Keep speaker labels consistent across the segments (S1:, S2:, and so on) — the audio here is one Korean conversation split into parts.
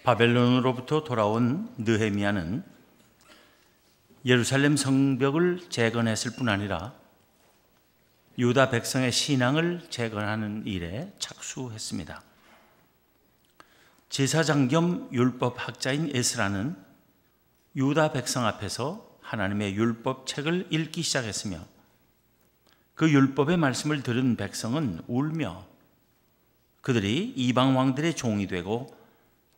S1: 바벨론으로부터 돌아온 느헤미야는 예루살렘 성벽을 재건했을 뿐 아니라 유다 백성의 신앙을 재건하는 일에 착수했습니다. 제사장 겸 율법학자인 에스라는 유다 백성 앞에서 하나님의 율법책을 읽기 시작했으며 그 율법의 말씀을 들은 백성은 울며 그들이 이방 왕들의 종이 되고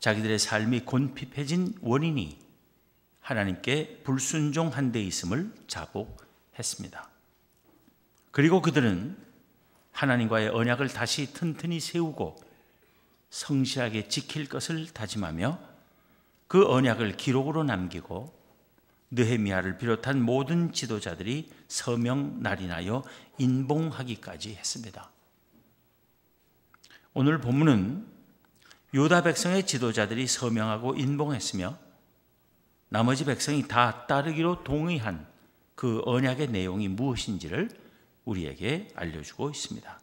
S1: 자기들의 삶이 곤핍해진 원인이 하나님께 불순종한 데 있음을 자복했습니다. 그리고 그들은 하나님과의 언약을 다시 튼튼히 세우고 성실하게 지킬 것을 다짐하며 그 언약을 기록으로 남기고 느헤미야를 비롯한 모든 지도자들이 서명 날인하여 인봉하기까지 했습니다. 오늘 본문은 유다 백성의 지도자들이 서명하고 인봉했으며 나머지 백성이 다 따르기로 동의한 그 언약의 내용이 무엇인지를 우리에게 알려주고 있습니다.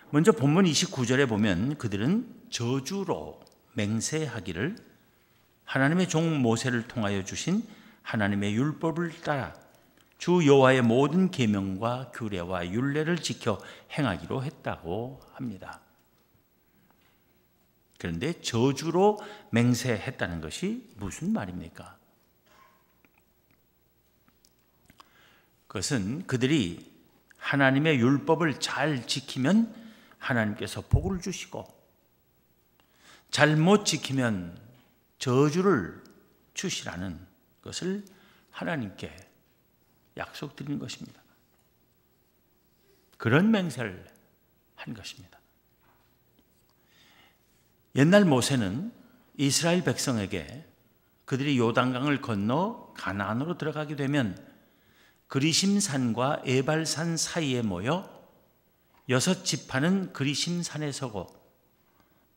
S1: 먼저 본문 29절에 보면 그들은 저주로 맹세하기를 하나님의 종 모세를 통하여 주신 하나님의 율법을 따라 주 여호와의 모든 계명과 규례와 율례를 지켜 행하기로 했다고 합니다. 그런데 저주로 맹세했다는 것이 무슨 말입니까? 그것은 그들이 하나님의 율법을 잘 지키면 하나님께서 복을 주시고 잘못 지키면 저주를 주시라는 것을 하나님께 약속드리는 것입니다. 그런 맹세를 한 것입니다. 옛날 모세는 이스라엘 백성에게 그들이 요단강을 건너 가나안으로 들어가게 되면 그리심산과 에발산 사이에 모여 6지파는 그리심산에 서고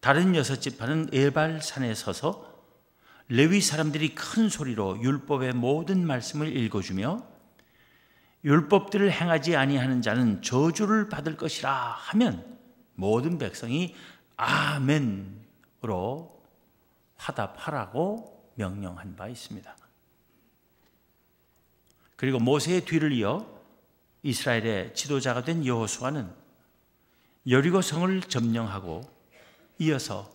S1: 다른 6지파는 에발산에 서서 레위 사람들이 큰 소리로 율법의 모든 말씀을 읽어주며 율법들을 행하지 아니하는 자는 저주를 받을 것이라 하면 모든 백성이 아멘으로 화답하라고 명령한 바 있습니다. 그리고 모세의 뒤를 이어 이스라엘의 지도자가 된 여호수아는 여리고 성을 점령하고 이어서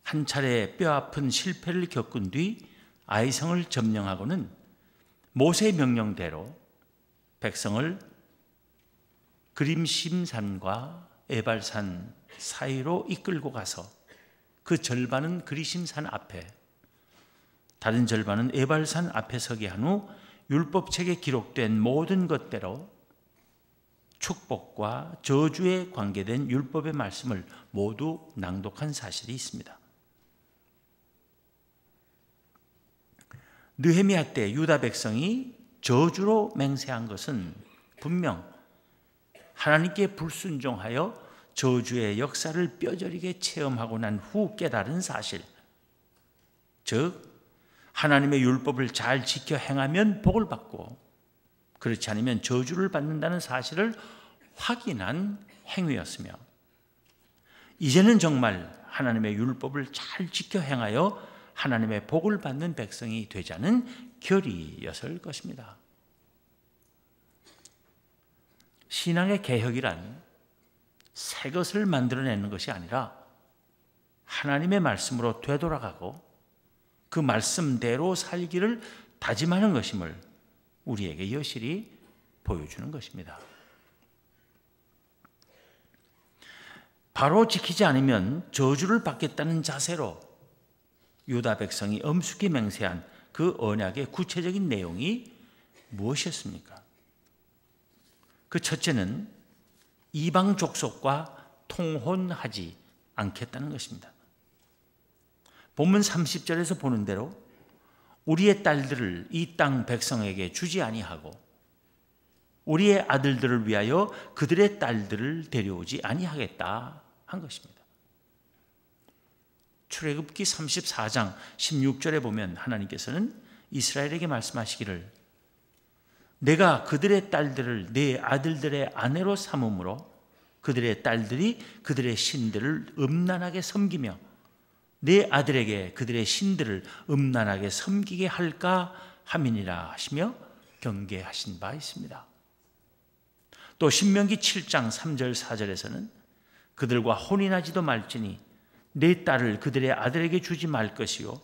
S1: 한 차례 뼈아픈 실패를 겪은 뒤 아이성을 점령하고는 모세의 명령대로 백성을 그림심산과 에발산 사이로 이끌고 가서 그 절반은 그리심산 앞에 다른 절반은 에발산 앞에 서게 한 후 율법책에 기록된 모든 것대로 축복과 저주에 관계된 율법의 말씀을 모두 낭독한 사실이 있습니다. 느헤미야 때 유다 백성이 저주로 맹세한 것은 분명 하나님께 불순종하여 저주의 역사를 뼈저리게 체험하고 난 후 깨달은 사실, 즉 하나님의 율법을 잘 지켜 행하면 복을 받고 그렇지 않으면 저주를 받는다는 사실을 확인한 행위였으며 이제는 정말 하나님의 율법을 잘 지켜 행하여 하나님의 복을 받는 백성이 되자는 결의였을 것입니다. 신앙의 개혁이란 새 것을 만들어내는 것이 아니라 하나님의 말씀으로 되돌아가고 그 말씀대로 살기를 다짐하는 것임을 우리에게 여실히 보여주는 것입니다. 바로 지키지 않으면 저주를 받겠다는 자세로 유다 백성이 엄숙히 맹세한 그 언약의 구체적인 내용이 무엇이었습니까? 그 첫째는 이방 족속과 통혼하지 않겠다는 것입니다. 본문 30절에서 보는 대로 우리의 딸들을 이 땅 백성에게 주지 아니하고 우리의 아들들을 위하여 그들의 딸들을 데려오지 아니하겠다 한 것입니다. 출애굽기 34장 16절에 보면 하나님께서는 이스라엘에게 말씀하시기를 내가 그들의 딸들을 내 아들들의 아내로 삼음으로 그들의 딸들이 그들의 신들을 음란하게 섬기며 내 아들에게 그들의 신들을 음란하게 섬기게 할까 함이니라 하시며 경계하신 바 있습니다. 또 신명기 7장 3절 4절에서는 그들과 혼인하지도 말지니 내 딸을 그들의 아들에게 주지 말 것이요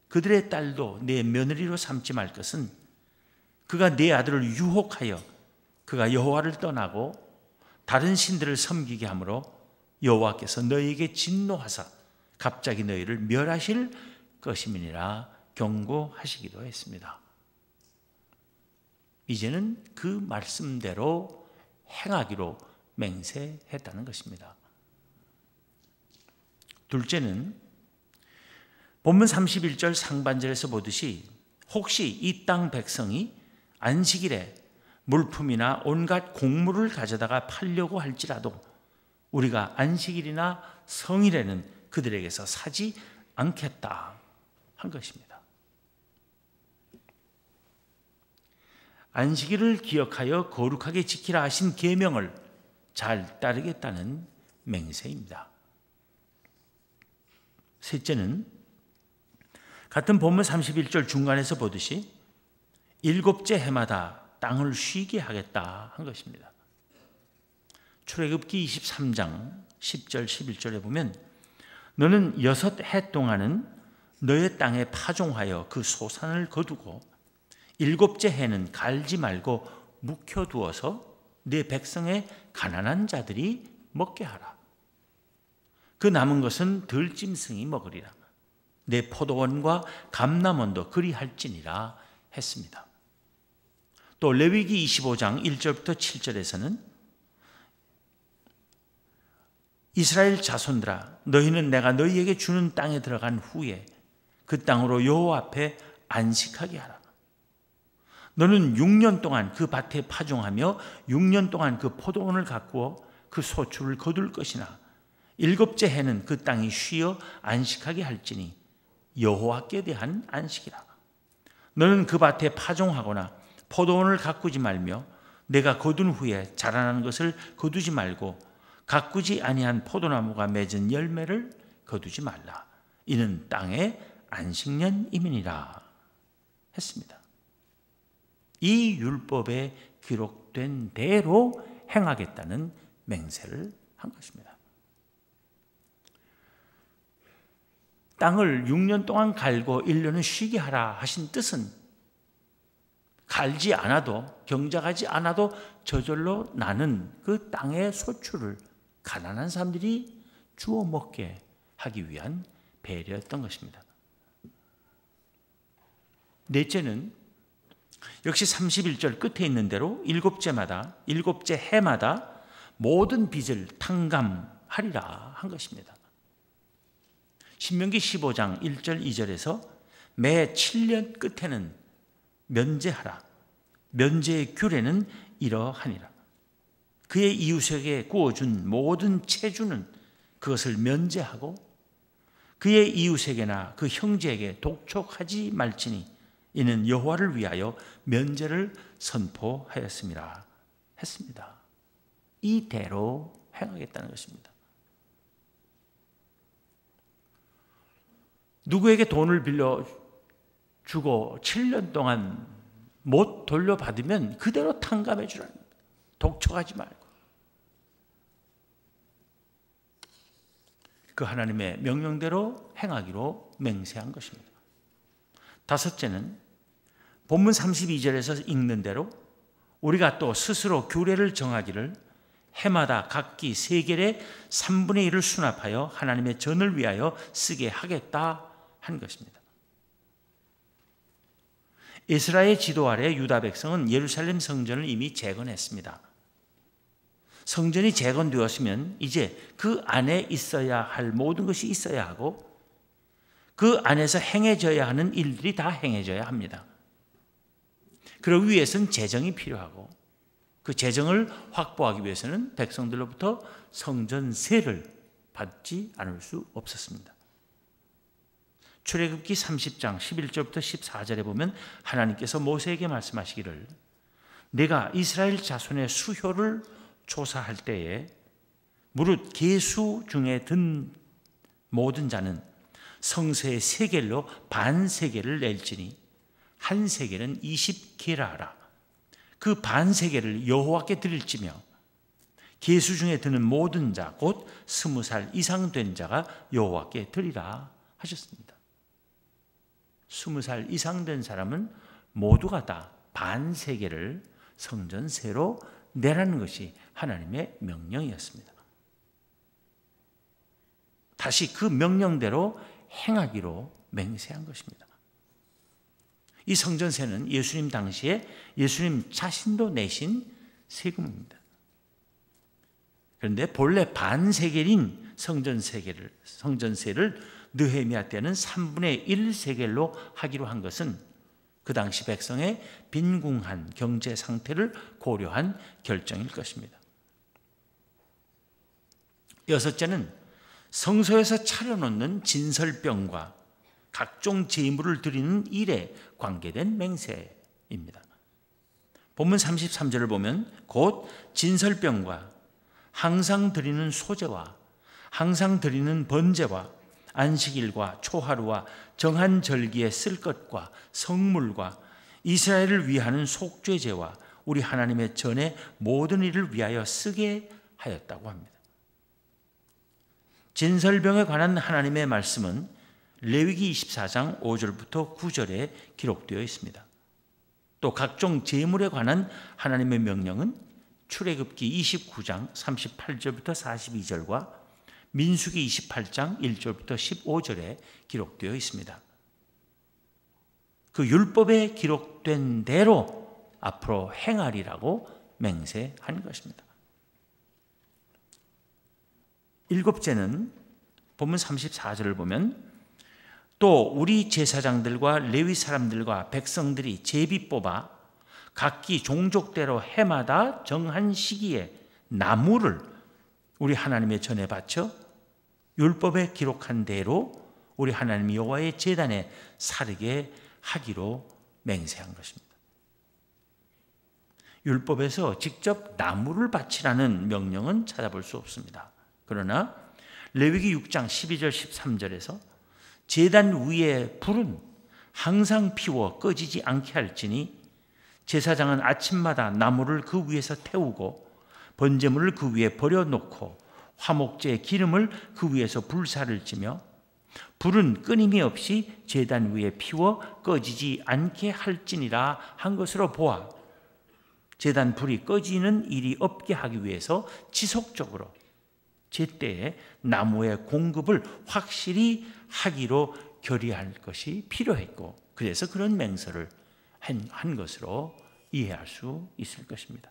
S1: 그들의 딸도 내 며느리로 삼지 말 것은 그가 내 아들을 유혹하여 그가 여호와를 떠나고 다른 신들을 섬기게 하므로 여호와께서 너희에게 진노하사 갑자기 너희를 멸하실 것임이니라 경고하시기도 했습니다. 이제는 그 말씀대로 행하기로 맹세했다는 것입니다. 둘째는 본문 31절 상반절에서 보듯이 혹시 이 땅 백성이 안식일에 물품이나 온갖 곡물을 가져다가 팔려고 할지라도 우리가 안식일이나 성일에는 그들에게서 사지 않겠다 한 것입니다. 안식일을 기억하여 거룩하게 지키라 하신 계명을 잘 따르겠다는 맹세입니다. 셋째는 같은 본문 31절 중간에서 보듯이 일곱째 해마다 땅을 쉬게 하겠다 한 것입니다. 출애굽기 23장 10절 11절에 보면 너는 6해 동안은 너의 땅에 파종하여 그 소산을 거두고 일곱째 해는 갈지 말고 묵혀두어서 네 백성의 가난한 자들이 먹게 하라. 그 남은 것은 들짐승이 먹으리라. 내 포도원과 감람원도 그리할지니라 했습니다. 또 레위기 25장 1절부터 7절에서는 이스라엘 자손들아 너희는 내가 너희에게 주는 땅에 들어간 후에 그 땅으로 여호와 앞에 안식하게 하라. 너는 6년 동안 그 밭에 파종하며 6년 동안 그 포도원을 가꾸어 그 소출을 거둘 것이나 일곱째 해는 그 땅이 쉬어 안식하게 할지니 여호와께 대한 안식이라. 너는 그 밭에 파종하거나 포도원을 가꾸지 말며 내가 거둔 후에 자라나는 것을 거두지 말고 가꾸지 아니한 포도나무가 맺은 열매를 거두지 말라. 이는 땅의 안식년임이니라 했습니다. 이 율법에 기록된 대로 행하겠다는 맹세를 한 것입니다. 땅을 6년 동안 갈고 1년은 쉬게 하라 하신 뜻은 갈지 않아도 경작하지 않아도 저절로 나는 그 땅의 소출을 가난한 사람들이 주워 먹게 하기 위한 배려였던 것입니다. 넷째는 역시 31절 끝에 있는 대로 일곱째 해마다 모든 빚을 탕감하리라 한 것입니다. 신명기 15장 1절 2절에서 매 7년 끝에는 면제하라. 면제의 규례는 이러하니라. 그의 이웃에게 구워준 모든 채주는 그것을 면제하고 그의 이웃에게나 그 형제에게 독촉하지 말지니 이는 여호와를 위하여 면제를 선포하였습니다. 했습니다. 이대로 행하겠다는 것입니다. 누구에게 돈을 빌려주고 7년 동안 못 돌려받으면 그대로 탕감해 주라는 겁니다. 독촉하지 말고. 그 하나님의 명령대로 행하기로 맹세한 것입니다. 다섯째는 본문 32절에서 읽는 대로 우리가 또 스스로 규례를 정하기를 해마다 각기 세겔의 3분의 1을 수납하여 하나님의 전을 위하여 쓰게 하겠다 한 것입니다. 에스라의 지도 아래 유다 백성은 예루살렘 성전을 이미 재건했습니다. 성전이 재건되었으면 이제 그 안에 있어야 할 모든 것이 있어야 하고 그 안에서 행해져야 하는 일들이 다 행해져야 합니다. 그러기 위해서는 재정이 필요하고 그 재정을 확보하기 위해서는 백성들로부터 성전세를 받지 않을 수 없었습니다. 출애굽기 30장 11절부터 14절에 보면 하나님께서 모세에게 말씀하시기를 내가 이스라엘 자손의 수효를 조사할 때에 무릇 계수 중에 든 모든 자는 성소의 세겔로 반 세겔을 낼지니 한 세겔은 20게라 하라. 그 반 세겔을 여호와께 드릴지며 계수 중에 드는 모든 자 곧 20살 이상 된 자가 여호와께 드리라 하셨습니다. 20살 이상 된 사람은 모두가 다 반 세겔을 성전세로 내라는 것이 하나님의 명령이었습니다. 다시 그 명령대로 행하기로 맹세한 것입니다. 이 성전세는 예수님 당시에 예수님 자신도 내신 세금입니다. 그런데 본래 반 세겔인 성전세를 느헤미야 때는 3분의 1 세겔로 하기로 한 것은 그 당시 백성의 빈궁한 경제 상태를 고려한 결정일 것입니다. 여섯째는 성소에서 차려놓는 진설병과 각종 제물을 드리는 일에 관계된 맹세입니다. 본문 33절을 보면 곧 진설병과 항상 드리는 소제와 항상 드리는 번제와 안식일과 초하루와 정한 절기에 쓸 것과 성물과 이스라엘을 위하는 속죄제와 우리 하나님의 전에 모든 일을 위하여 쓰게 하였다고 합니다. 진설병에 관한 하나님의 말씀은 레위기 24장 5절부터 9절에 기록되어 있습니다. 또 각종 제물에 관한 하나님의 명령은 출애굽기 29장 38절부터 42절과 민수기 28장 1절부터 15절에 기록되어 있습니다. 그 율법에 기록된 대로 앞으로 행하리라고 맹세한 것입니다. 일곱째는 본문 34절을 보면 또 우리 제사장들과 레위 사람들과 백성들이 제비 뽑아 각기 종족대로 해마다 정한 시기에 나무를 우리 하나님의 전에 바쳐 율법에 기록한 대로 우리 하나님 여호와의 제단에 사르게 하기로 맹세한 것입니다. 율법에서 직접 나무를 바치라는 명령은 찾아볼 수 없습니다. 그러나 레위기 6장 12절 13절에서 제단 위에 불은 항상 피워 꺼지지 않게 할지니 제사장은 아침마다 나무를 그 위에서 태우고 번제물을 그 위에 버려놓고 화목제의 기름을 그 위에서 불사를 지며 불은 끊임이 없이 제단 위에 피워 꺼지지 않게 할지니라 한 것으로 보아 제단 불이 꺼지는 일이 없게 하기 위해서 지속적으로 제때에 나무의 공급을 확실히 하기로 결의할 것이 필요했고 그래서 그런 맹세를 한 것으로 이해할 수 있을 것입니다.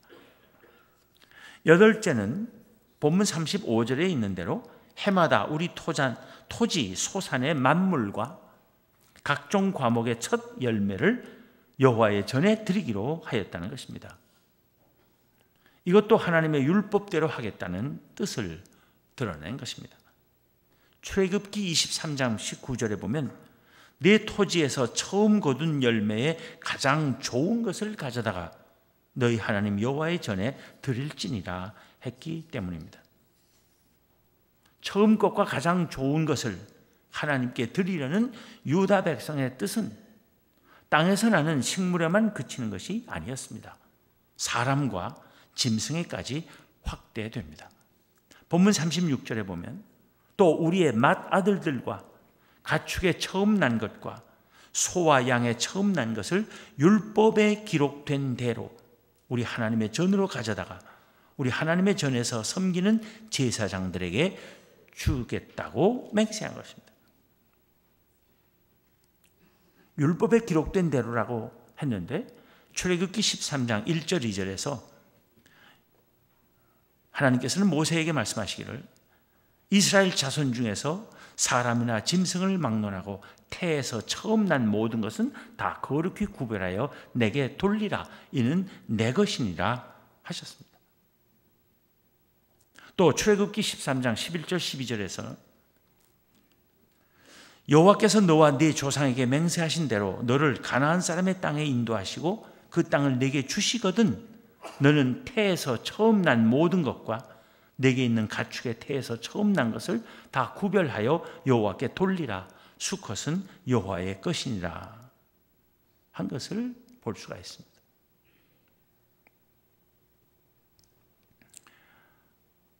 S1: 여덟째는 본문 35절에 있는 대로 해마다 우리 토지 소산의 만물과 각종 과목의 첫 열매를 여호와의 전에 드리기로 하였다는 것입니다. 이것도 하나님의 율법대로 하겠다는 뜻을 드러낸 것입니다. 출애굽기 23장 19절에 보면 내 토지에서 처음 거둔 열매의 가장 좋은 것을 가져다가 너희 하나님 여호와의 전에 드릴지니라 했기 때문입니다. 처음 것과 가장 좋은 것을 하나님께 드리려는 유다 백성의 뜻은 땅에서 나는 식물에만 그치는 것이 아니었습니다. 사람과 짐승에까지 확대됩니다. 본문 36절에 보면 또 우리의 맏아들들과 가축의 처음 난 것과 소와 양의 처음 난 것을 율법에 기록된 대로 우리 하나님의 전으로 가져다가 우리 하나님의 전에서 섬기는 제사장들에게 주겠다고 맹세한 것입니다. 율법에 기록된 대로라고 했는데 출애굽기 13장 1절 2절에서 하나님께서는 모세에게 말씀하시기를 이스라엘 자손 중에서 사람이나 짐승을 막론하고 태에서 처음 난 모든 것은 다 거룩히 구별하여 내게 돌리라. 이는 내 것이니라 하셨습니다. 또 출애굽기 13장 11절 12절에서 여호와께서 너와 네 조상에게 맹세하신 대로 너를 가나안 사람의 땅에 인도하시고 그 땅을 내게 주시거든 너는 태에서 처음 난 모든 것과 내게 있는 가축의 태에서 처음 난 것을 다 구별하여 여호와께 돌리라. 수컷은 여호와의 것이니라 한 것을 볼 수가 있습니다.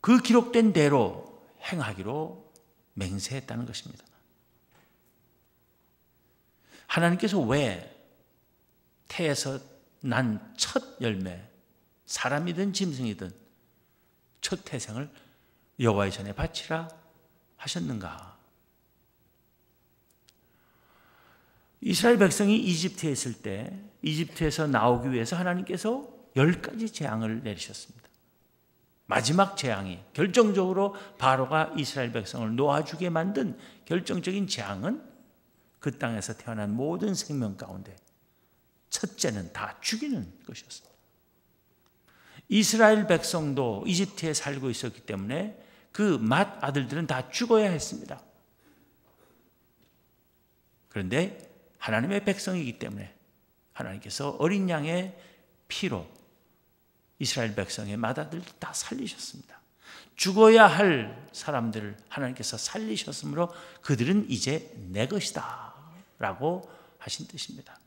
S1: 그 기록된 대로 행하기로 맹세했다는 것입니다. 하나님께서 왜 태에서 난 첫 열매, 사람이든 짐승이든 첫 태생을 여호와의 전에 바치라 하셨는가? 이스라엘 백성이 이집트에 있을 때 이집트에서 나오기 위해서 하나님께서 10가지 재앙을 내리셨습니다. 마지막 재앙이 결정적으로 바로가 이스라엘 백성을 놓아주게 만든 결정적인 재앙은 그 땅에서 태어난 모든 생명 가운데 첫째는 다 죽이는 것이었습니다. 이스라엘 백성도 이집트에 살고 있었기 때문에 그 맏 아들들은 다 죽어야 했습니다. 그런데 하나님의 백성이기 때문에 하나님께서 어린 양의 피로 이스라엘 백성의 맏아들 다 살리셨습니다. 죽어야 할 사람들을 하나님께서 살리셨으므로 그들은 이제 내 것이다 라고 하신 뜻입니다.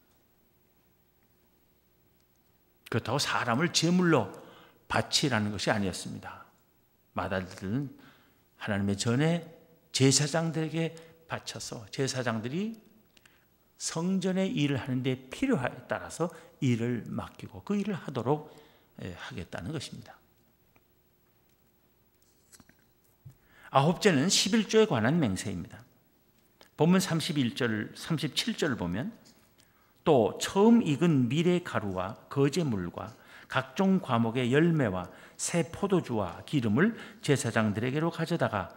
S1: 그렇다고 사람을 제물로 바치라는 것이 아니었습니다. 맏아들들은 하나님의 전에 제사장들에게 바쳐서 제사장들이 성전의 일을 하는데 필요에 따라서 일을 맡기고 그 일을 하도록 하겠다는 것입니다. 아홉째는 11조에 관한 맹세입니다. 본문 31절, 37절을 보면 또 처음 익은 밀의 가루와 거제물과 각종 과목의 열매와 새 포도주와 기름을 제사장들에게로 가져다가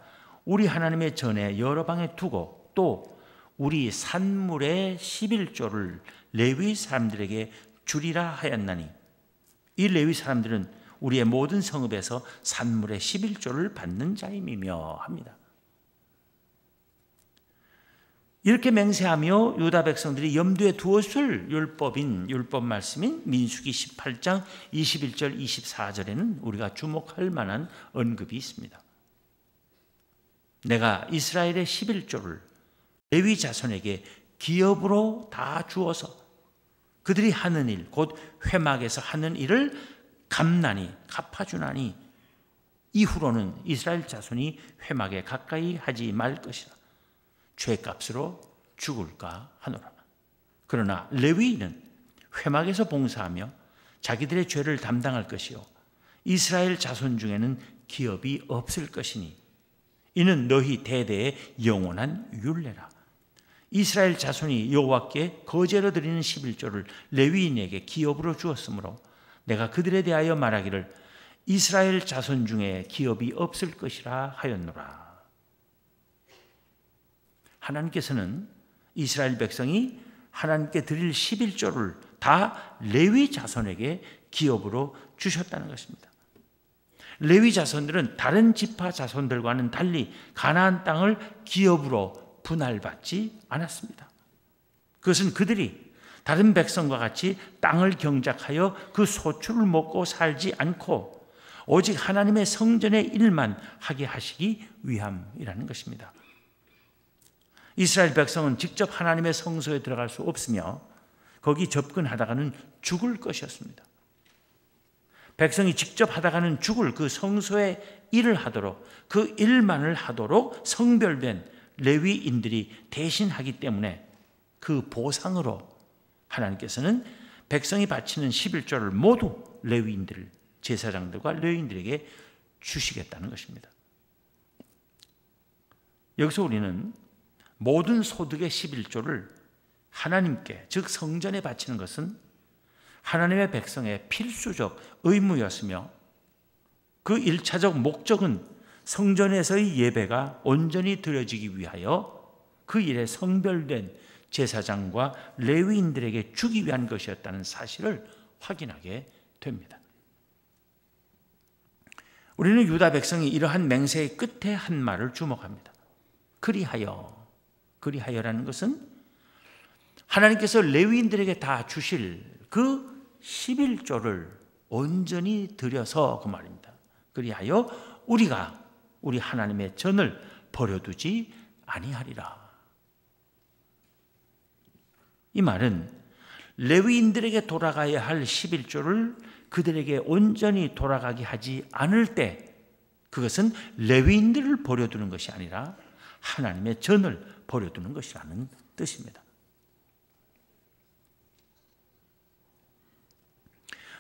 S1: 우리 하나님의 전에 여러 방에 두고 또 우리 산물의 11조를 레위 사람들에게 주리라 하였나니 이 레위 사람들은 우리의 모든 성읍에서 산물의 11조를 받는 자임이며 합니다. 이렇게 맹세하며 유다 백성들이 염두에 두었을 율법 말씀인 민수기 18장 21절 24절에는 우리가 주목할 만한 언급이 있습니다. 내가 이스라엘의 11조를 레위 자손에게 기업으로 다 주어서 그들이 하는 일, 곧 회막에서 하는 일을 감나니 갚아주나니 이후로는 이스라엘 자손이 회막에 가까이 하지 말 것이라. 죄값으로 죽을까 하노라. 그러나 레위인은 회막에서 봉사하며 자기들의 죄를 담당할 것이요 이스라엘 자손 중에는 기업이 없을 것이니 이는 너희 대대의 영원한 율례라. 이스라엘 자손이 여호와께 거제로 드리는 11조를 레위인에게 기업으로 주었으므로 내가 그들에 대하여 말하기를 이스라엘 자손 중에 기업이 없을 것이라 하였노라. 하나님께서는 이스라엘 백성이 하나님께 드릴 11조를 다 레위 자손에게 기업으로 주셨다는 것입니다. 레위 자손들은 다른 지파 자손들과는 달리 가나안 땅을 기업으로 분할받지 않았습니다. 그것은 그들이 다른 백성과 같이 땅을 경작하여 그 소출을 먹고 살지 않고 오직 하나님의 성전의 일만 하게 하시기 위함이라는 것입니다. 이스라엘 백성은 직접 하나님의 성소에 들어갈 수 없으며 거기 접근하다가는 죽을 것이었습니다. 백성이 직접 하다가는 죽을 그 성소의 일을 하도록 그 일만을 하도록 성별된 레위인들이 대신하기 때문에 그 보상으로 하나님께서는 백성이 바치는 11조를 모두 레위인들, 제사장들과 레위인들에게 주시겠다는 것입니다. 여기서 우리는 모든 소득의 11조를 하나님께, 즉 성전에 바치는 것은 하나님의 백성의 필수적 의무였으며 그 1차적 목적은 성전에서의 예배가 온전히 드려지기 위하여 그 일에 성별된 제사장과 레위인들에게 주기 위한 것이었다는 사실을 확인하게 됩니다. 우리는 유다 백성이 이러한 맹세의 끝에 한 말을 주목합니다. 그리하여라는 것은 하나님께서 레위인들에게 다 주실 그 11조를 온전히 드려서 그 말입니다. 그리하여 우리가 우리 하나님의 전을 버려두지 아니하리라. 이 말은 레위인들에게 돌아가야 할 11조를 그들에게 온전히 돌아가게 하지 않을 때 그것은 레위인들을 버려두는 것이 아니라 하나님의 전을 버려두는 것이라는 뜻입니다.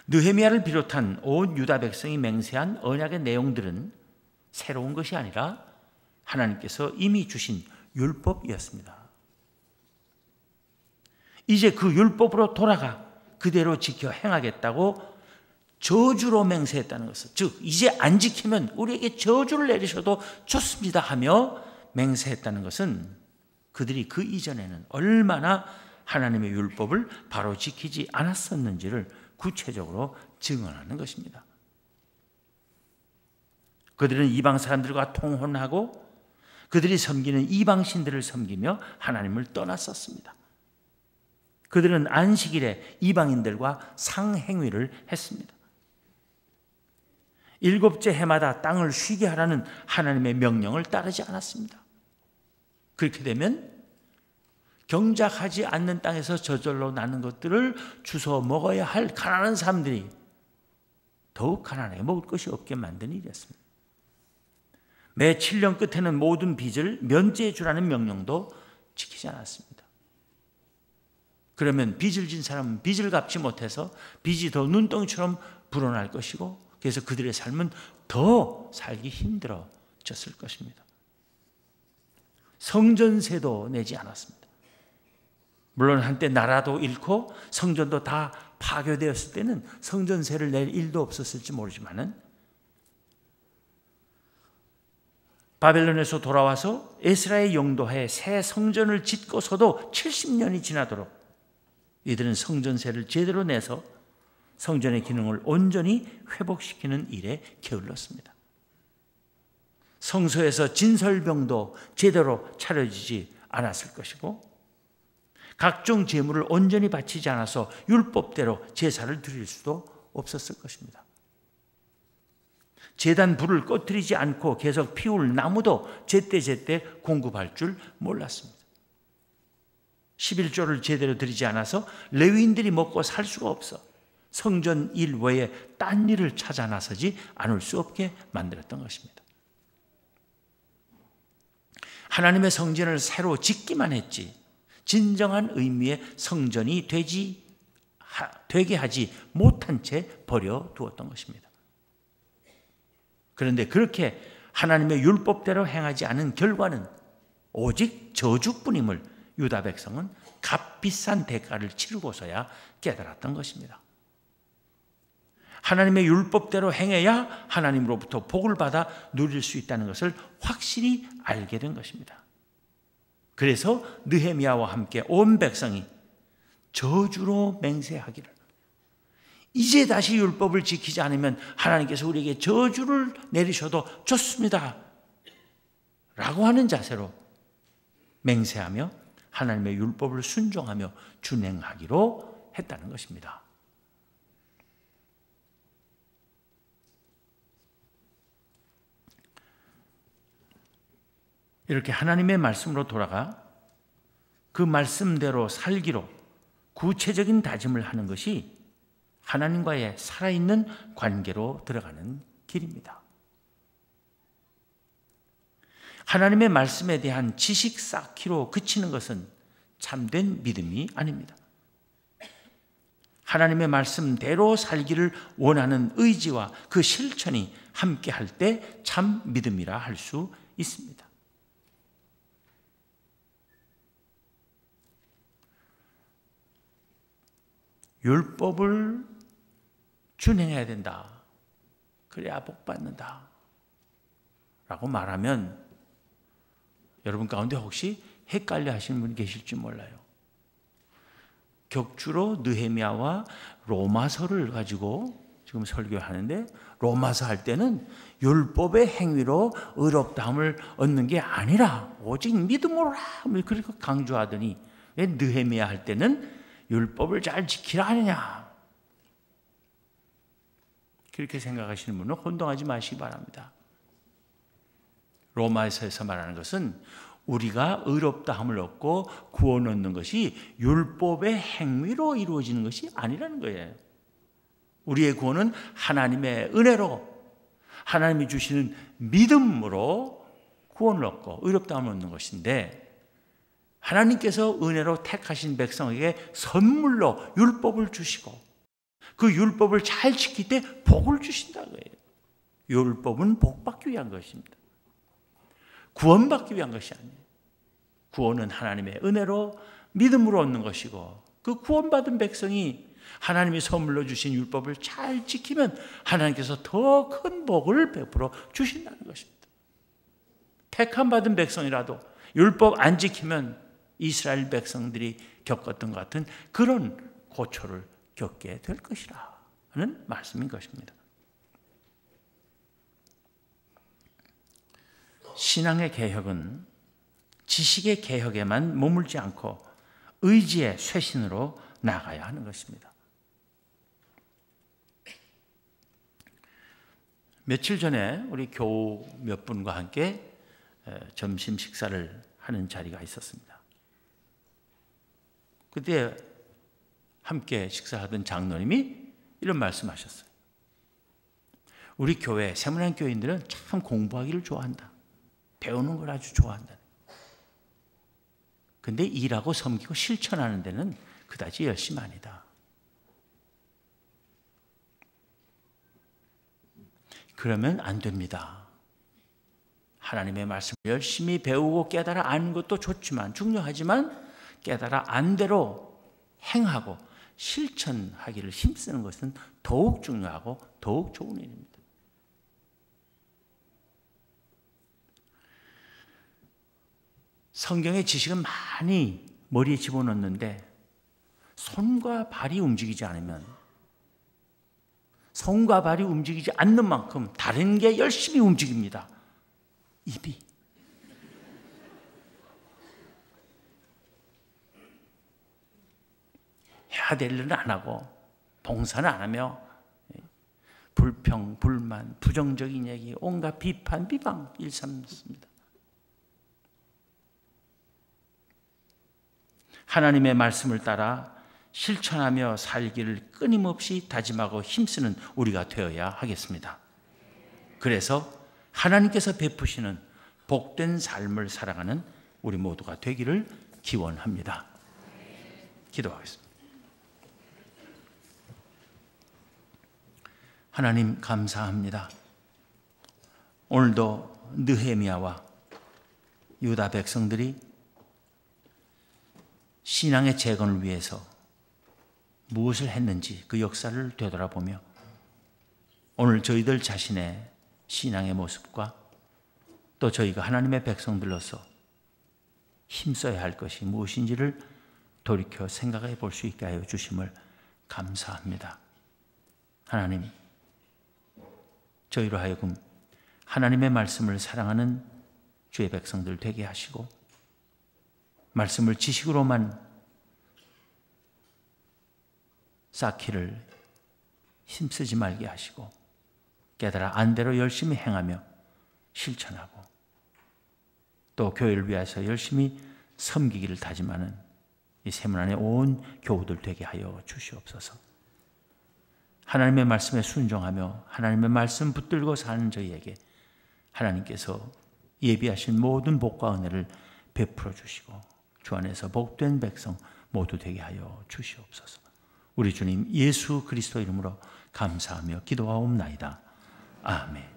S1: 느헤미야를 비롯한 온 유다 백성이 맹세한 언약의 내용들은 새로운 것이 아니라 하나님께서 이미 주신 율법이었습니다. 이제 그 율법으로 돌아가 그대로 지켜 행하겠다고 저주로 맹세했다는 것은, 즉 이제 안 지키면 우리에게 저주를 내리셔도 좋습니다 하며 맹세했다는 것은 그들이 그 이전에는 얼마나 하나님의 율법을 바로 지키지 않았었는지를 구체적으로 증언하는 것입니다. 그들은 이방 사람들과 통혼하고 그들이 섬기는 이방신들을 섬기며 하나님을 떠났었습니다. 그들은 안식일에 이방인들과 상행위를 했습니다. 일곱째 해마다 땅을 쉬게 하라는 하나님의 명령을 따르지 않았습니다. 그렇게 되면 경작하지 않는 땅에서 저절로 나는 것들을 주워 먹어야 할 가난한 사람들이 더욱 가난하게 먹을 것이 없게 만든 일이었습니다. 매 7년 끝에는 모든 빚을 면제해 주라는 명령도 지키지 않았습니다. 그러면 빚을 진 사람은 빚을 갚지 못해서 빚이 더 눈덩이처럼 불어날 것이고, 그래서 그들의 삶은 더 살기 힘들어졌을 것입니다. 성전세도 내지 않았습니다. 물론 한때 나라도 잃고 성전도 다 파괴되었을 때는 성전세를 낼 일도 없었을지 모르지만은 바벨론에서 돌아와서 에스라의 영도하에 새 성전을 짓고서도 70년이 지나도록 이들은 성전세를 제대로 내서 성전의 기능을 온전히 회복시키는 일에 게을렀습니다. 성소에서 진설병도 제대로 차려지지 않았을 것이고, 각종 제물을 온전히 바치지 않아서 율법대로 제사를 드릴 수도 없었을 것입니다. 제단 불을 꺼뜨리지 않고 계속 피울 나무도 제때제때 공급할 줄 몰랐습니다. 11조를 제대로 드리지 않아서 레위인들이 먹고 살 수가 없어 성전 일 외에 딴 일을 찾아 나서지 않을 수 없게 만들었던 것입니다. 하나님의 성전을 새로 짓기만 했지 진정한 의미의 성전이 되게 하지 못한 채 버려두었던 것입니다. 그런데 그렇게 하나님의 율법대로 행하지 않은 결과는 오직 저주뿐임을 유다 백성은 값비싼 대가를 치르고서야 깨달았던 것입니다. 하나님의 율법대로 행해야 하나님으로부터 복을 받아 누릴 수 있다는 것을 확실히 알게 된 것입니다. 그래서 느헤미야와 함께 온 백성이 저주로 맹세하기를, 이제 다시 율법을 지키지 않으면 하나님께서 우리에게 저주를 내리셔도 좋습니다 라고 하는 자세로 맹세하며 하나님의 율법을 순종하며 준행하기로 했다는 것입니다. 이렇게 하나님의 말씀으로 돌아가 그 말씀대로 살기로 구체적인 다짐을 하는 것이 하나님과의 살아있는 관계로 들어가는 길입니다. 하나님의 말씀에 대한 지식 쌓기로 그치는 것은 참된 믿음이 아닙니다. 하나님의 말씀대로 살기를 원하는 의지와 그 실천이 함께 할 때 참 믿음이라 할 수 있습니다. 율법을 준행해야 된다. 그래야 복 받는다. 라고 말하면 여러분 가운데 혹시 헷갈려 하시는 분이 계실지 몰라요. 격주로 느헤미야와 로마서를 가지고 지금 설교하는데, 로마서 할 때는 율법의 행위로 의롭다함을 얻는 게 아니라 오직 믿음으로라 그렇게 강조하더니 왜 느헤미야 할 때는 율법을 잘 지키라 하느냐, 그렇게 생각하시는 분은 혼동하지 마시기 바랍니다. 로마서에서 말하는 것은 우리가 의롭다함을 얻고 구원 얻는 것이 율법의 행위로 이루어지는 것이 아니라는 거예요. 우리의 구원은 하나님의 은혜로, 하나님이 주시는 믿음으로 구원을 얻고 의롭다함을 얻는 것인데, 하나님께서 은혜로 택하신 백성에게 선물로 율법을 주시고 그 율법을 잘 지킬 때 복을 주신다는 거예요. 율법은 복받기 위한 것입니다. 구원받기 위한 것이 아니에요. 구원은 하나님의 은혜로 믿음으로 얻는 것이고, 그 구원받은 백성이 하나님이 선물로 주신 율법을 잘 지키면 하나님께서 더 큰 복을 베풀어 주신다는 것입니다. 택함받은 백성이라도 율법 안 지키면 이스라엘 백성들이 겪었던 것 같은 그런 고초를 겪게 될 것이라 하는 말씀인 것입니다. 신앙의 개혁은 지식의 개혁에만 머물지 않고 의지의 쇄신으로 나가야 하는 것입니다. 며칠 전에 우리 교우 몇 분과 함께 점심 식사를 하는 자리가 있었습니다. 그때 함께 식사하던 장로님이 이런 말씀하셨어요. 우리 교회, 세문안 교인들은 참 공부하기를 좋아한다. 배우는 걸 아주 좋아한다. 근데 일하고 섬기고 실천하는 데는 그다지 열심히 아니다. 그러면 안 됩니다. 하나님의 말씀을 열심히 배우고 깨달아 아는 것도 좋지만, 중요하지만 깨달아 안 대로 행하고 실천하기를 힘쓰는 것은 더욱 중요하고 더욱 좋은 일입니다. 성경의 지식은 많이 머리에 집어넣는데 손과 발이 움직이지 않으면, 손과 발이 움직이지 않는 만큼 다른 게 열심히 움직입니다. 입이. 해야 될 일은 안 하고 봉사는 안 하며 불평, 불만, 부정적인 얘기, 온갖 비판, 비방 일삼습니다. 하나님의 말씀을 따라 실천하며 살기를 끊임없이 다짐하고 힘쓰는 우리가 되어야 하겠습니다. 그래서 하나님께서 베푸시는 복된 삶을 살아가는 우리 모두가 되기를 기원합니다. 기도하겠습니다. 하나님 감사합니다. 오늘도 느헤미야와 유다 백성들이 신앙의 재건을 위해서 무엇을 했는지 그 역사를 되돌아보며 오늘 저희들 자신의 신앙의 모습과 또 저희가 하나님의 백성들로서 힘써야 할 것이 무엇인지를 돌이켜 생각해 볼 수 있게 하여 주심을 감사합니다. 하나님, 저희로 하여금 하나님의 말씀을 사랑하는 주의 백성들 되게 하시고 말씀을 지식으로만 쌓기를 힘쓰지 말게 하시고 깨달아 안대로 열심히 행하며 실천하고 또 교회를 위해서 열심히 섬기기를 다짐하는 이 세문안의 온 교우들 되게 하여 주시옵소서. 하나님의 말씀에 순종하며 하나님의 말씀 붙들고 사는 저희에게 하나님께서 예비하신 모든 복과 은혜를 베풀어 주시고 주 안에서 복된 백성 모두 되게 하여 주시옵소서. 우리 주님 예수 그리스도 이름으로 감사하며 기도하옵나이다. 아멘.